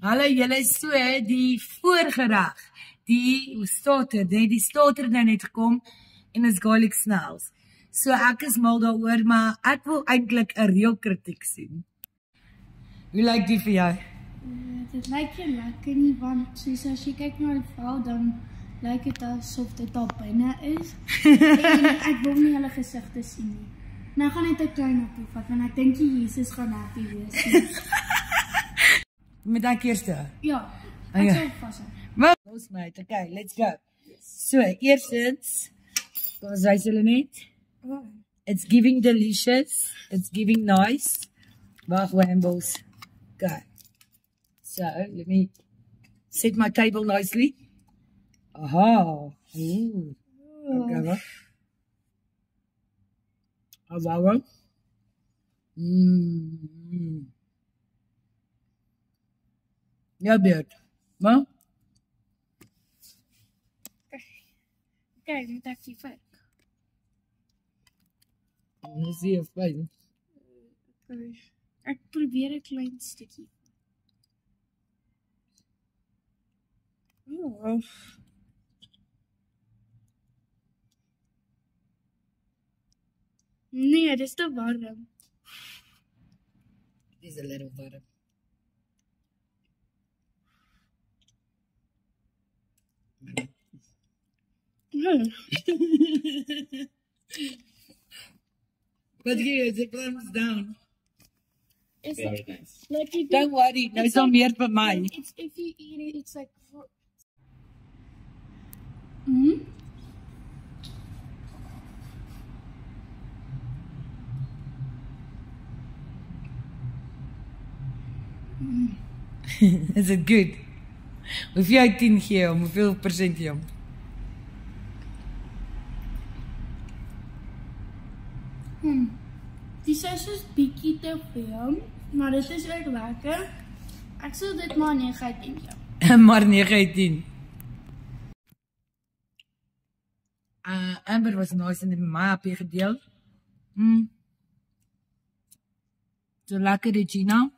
Hallo julle, so die voorgereg, hoe starter, die starter nou net gekom en is garlic snails. So ek is mal daaroor, maar ek wil eintlik 'n reël kritiek sien. Hoe lyk die vir jou? Dit lyk nie lekker nie, want soos as jy kyk na die vrou, dan lyk dit asof dit al binne is. En ek wil nie hulle gesigte sien nie. Nou gaan net 'n klein appie vat, want ek dink Jesus gaan happy wees nie. Moet ek eers? Ja, ek sal vashou. Maar ons mate, okay, let's go. So, eerstens, kom ons wys hulle net. It's giving delicious, it's giving nice. Wag, Wambles. Okay. So, let me set my table nicely. Aha. Ooh. Okay, wat? Wow. Ja, beurt. Wat? Kijk, moet ek die vat. Dis nie fyn. Ek probeer 'n klein stukkie. Nee, dis te warm. It is a little warm. But here, it comes down. It's Very nice. like you Don't worry, nou is al meer vir my. It's if you eat it, it's like. Is it good? Hoeveel uit 10 gee hom? Hoeveel persent gee hom? Die sous is bietjie te veel, maar dit is ook lekker. Ek sal dit maar 9 uit 10 gee. Maar 9 uit 10. Amber was nice en het met my happy gedeel. So lekker Regina.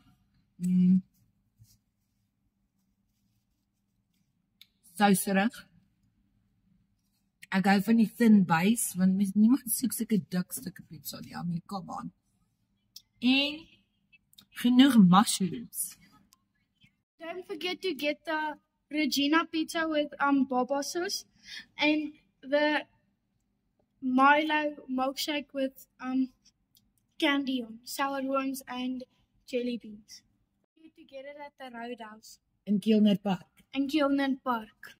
Souserig. Ek hou van die thin base, want niemand soek sulke dik stukke pizza nie. I mean, come on. En genoeg mushrooms. Don't forget to get the Regina pizza with baba sauce and the Milo milkshake with candy on, sour worms and jelly beans. You need to get it at the Roadhouse In Keelnet Park. in Gilman Park.